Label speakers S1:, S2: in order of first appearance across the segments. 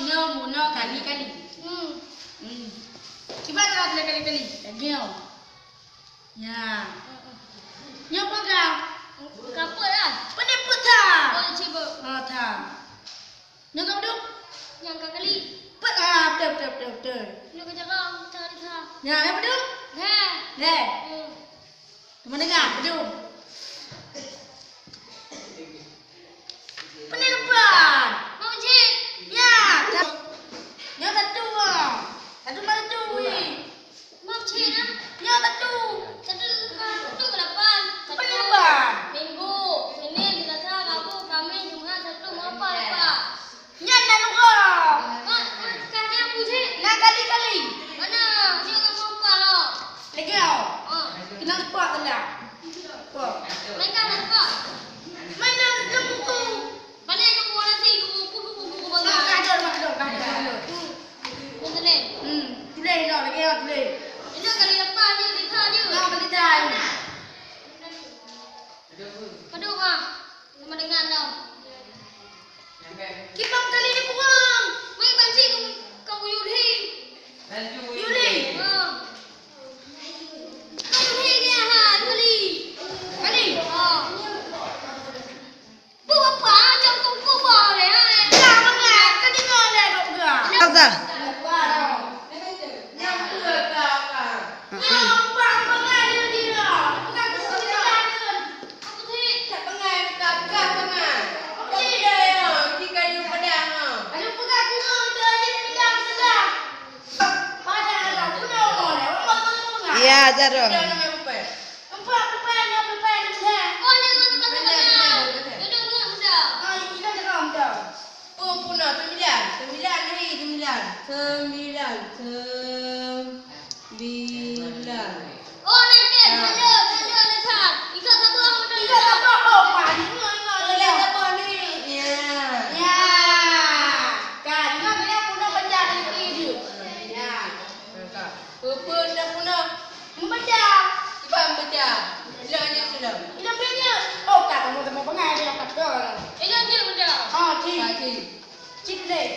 S1: Nyo kali-kali. Cuba kau kali-kali. Lagi nyo. Ya. Nyo pegang.
S2: Kapal lah.
S1: Peniput tak?
S2: Oh, cibo.
S1: Oh, tak. Nyo kau duduk.
S2: Yang kali.
S1: Betul.
S2: Nyo kerja kau, cari kau.
S1: Ya, yang duduk.
S2: Heh.
S1: Kamu dengar, duduk. Penelpon.
S2: Mau cik.
S1: Ya. Nyo satu. Satu mana tu?
S2: Mau cik nak.
S1: Nyo satu.
S2: Satu ke depan.
S1: Penelpon.
S2: Minggu. Senin, Selasa, Rabu, Khamis, Jumaat, Sabtu, apa lepas.
S1: Nyan dah lupa.
S2: Sekarang ni aku cik.
S1: Nak kali-kali.
S2: Mana? Cik akan mau apa lah.
S1: Lagi kau. Kena lupa tak dah? Lupa.
S2: Main kau nak apa?
S1: Main dalam buku.
S2: Mana aku buat nasi, kuku bangga.
S1: Ada.
S2: Betul ni.
S1: Tulis dah lagi kau tulis.
S2: Itu kali depan je, lihat je.
S1: Kau kali dah.
S2: Aduh bang, sama dengan tau.
S1: Kipam kali ni kurang.
S2: Main banci kau Yudi.
S1: Yuli.
S2: Kau Yudi ke ha kali.
S1: Kali.
S2: Apa macam kau bawa le ha.
S1: Dah bangat. Kali kau dah dok gerak.
S3: Kau dah? Ya, Jaro.
S2: Oh, jangan tempat sana. Duduk dulu sudah. Oh, nanti tanda letak. Ikut satu orang betul. Ini je sudah.
S1: Cik deh.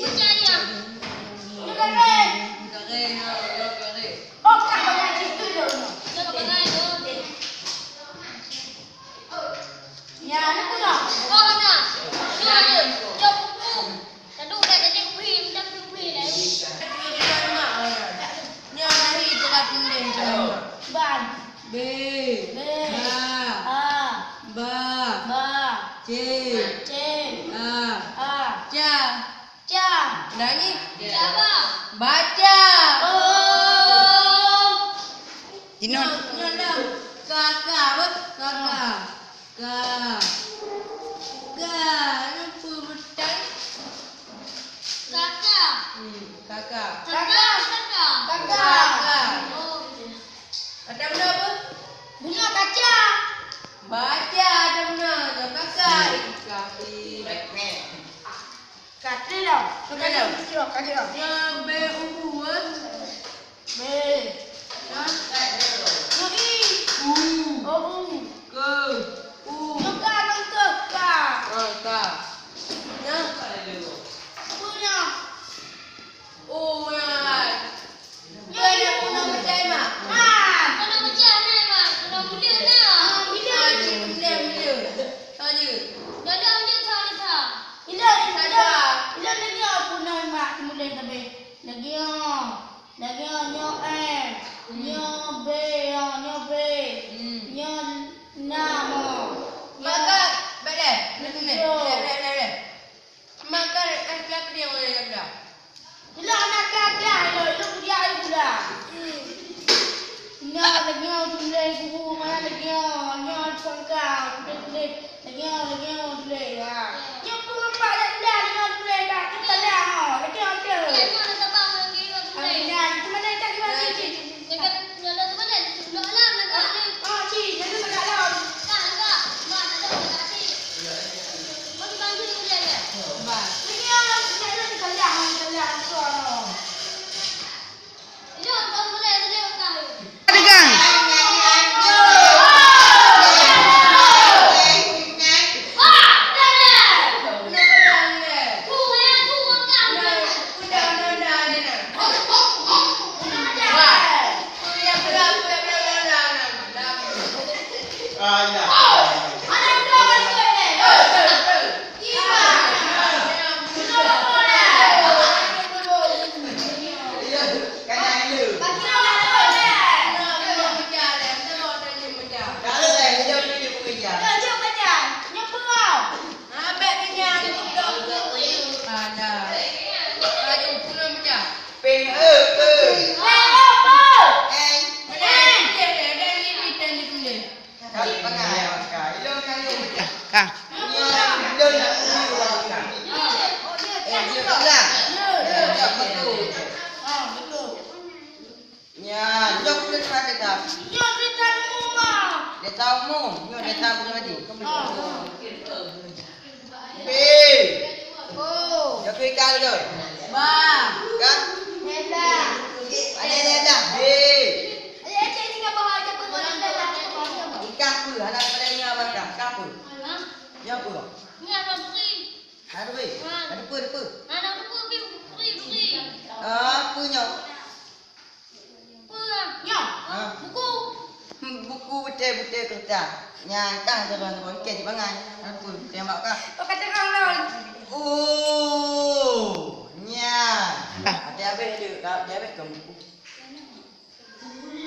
S2: Macam dia.
S1: Oh, kak banyak cik tu dulu.
S2: Jangan pakai tu.
S1: Ya, nak pula.
S2: Oh, mana? Jom je. Jom buku. Tadu dah jadi kuih, minta kuih dah.
S1: Ban.
S3: B.
S1: B.
S3: A.
S1: A.
S3: Ba.
S1: Ba.
S3: C.
S1: C.
S3: A.
S1: A.
S3: Ca.
S1: Ca.
S3: Nani?
S2: Siapa?
S3: Baca.
S1: Oh.
S3: Inon. Kakak apa? Kakak. Lupa betul.
S2: Kakak.
S3: Kakak.
S2: Kakak.
S1: Kakak.
S2: Oh.
S3: Ada benda apa?
S1: Bunga kaca.
S3: Baca ada benda. Kakak. Kaki.
S1: Kaca dah.
S3: Kaca.
S1: Kaca dah.
S3: Yang B ungu.
S1: B.
S3: U.
S1: Oh.
S3: Ke. U.
S1: Ka dong ke ka.
S3: Ka. Ya.
S1: Punya.
S3: Oh ya. Dia punya macam mana?
S2: Kena macam ni, Mak. Kena mulia nak.
S3: Bila. Tanya.
S2: Dah ada je cari tak.
S1: Ila lagi aku nak mak kemudian tapi lagi nyo nyo B nyo namo
S3: Maka balik. Balik. Maka anak dia orang dah.
S1: ila anak kakak ilo dia pula nyo lagi tulai guru mana lagi nyo pangkau lagi tulai ya nyo pun apa dah nyo tulai dah kita dah lagi
S2: Yang mana tak bang lagi tu.
S1: Amin. Cuma dah cakap
S4: tahu mu. Yo dia tahu bukan tadi. B.
S1: Oh.
S4: Dia pergi kali tu.
S3: Ba.
S4: Kan?
S1: Nela.
S4: Ada dah. B.
S1: Cik ni apa hal apa orang dah lah.
S4: Ikan apa? Anak pada ni apa dah? Ikan apa?
S2: Ha?
S4: Ya apa?
S2: Ni ada beri.
S4: Ada be. Ada apa?
S2: Ada beri.
S4: Apanya?
S2: Apa lah?
S1: Ya.
S4: Ha?
S1: Buku.
S4: Buku betul-betul kertas. Nyangkang terang-terang ke di bangai. Apa? Tembak kah?
S1: Kau kata kau lah.
S4: Oh, nyang. Ada apa dia? Dia apa ke buku?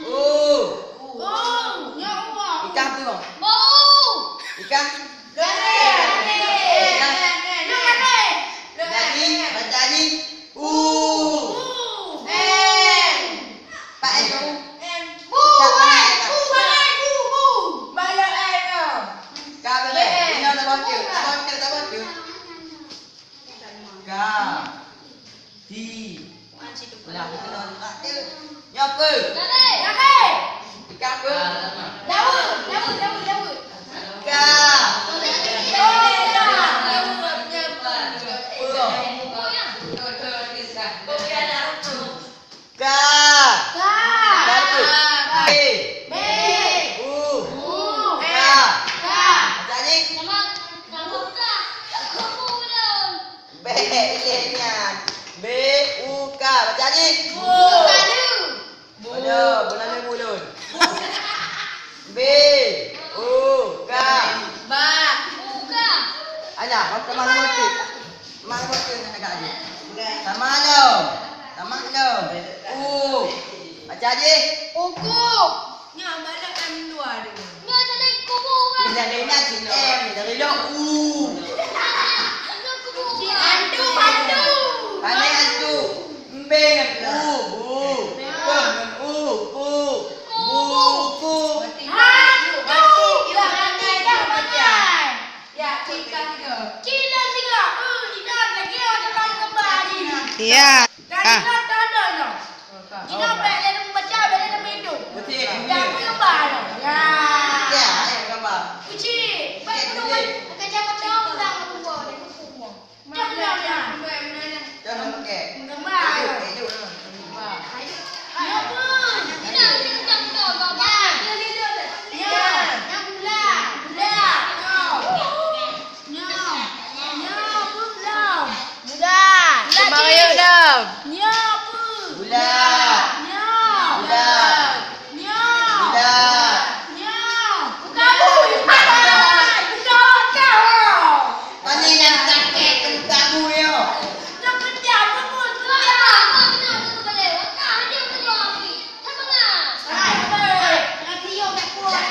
S4: Oh,
S1: Oh. Ya Allah.
S4: ikan apa bang?
S2: Bau.
S4: Ikan?
S1: Gare.
S4: Jadi, baca ni. Pak Eko. Kau boleh. Ini tak baca. Tak baca. Kau. Di. Belah kena tak dia. Ya apa? Ikan apa? Kau. Jadi, bila dia nak M dari dok Pandai hantu. Mbeng buku.
S3: Ya.
S4: Betul.
S1: Jangan gambar. Ya.
S4: Ya, ayam gambar.
S1: Kucing. Baik penuh. Kerja penuh pulang aku buat. Aku semua. Jangan jangan.
S4: Jangan pakai.
S1: Gambar.
S4: Duduk.
S1: Ya pun. Ya. Ya. Yang bulan. Bulan. Ya. Ya bulan. Bulan.
S3: Mario dah.
S1: Ya pun.
S4: Bulan.
S1: Ya.
S4: Bulan.
S1: Ya.
S4: Bulan.
S1: Ya. Bukan. Bukan kau.
S4: Mana nak sakit kamu yo?
S1: Nak kerja pun kerja. Nanti yo nak kuat.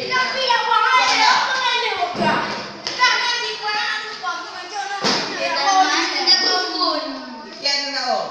S1: Tapi yang wahai aku nak buka. Tak nanti kurang aku buat macam mana.
S4: Kian tu nak oh.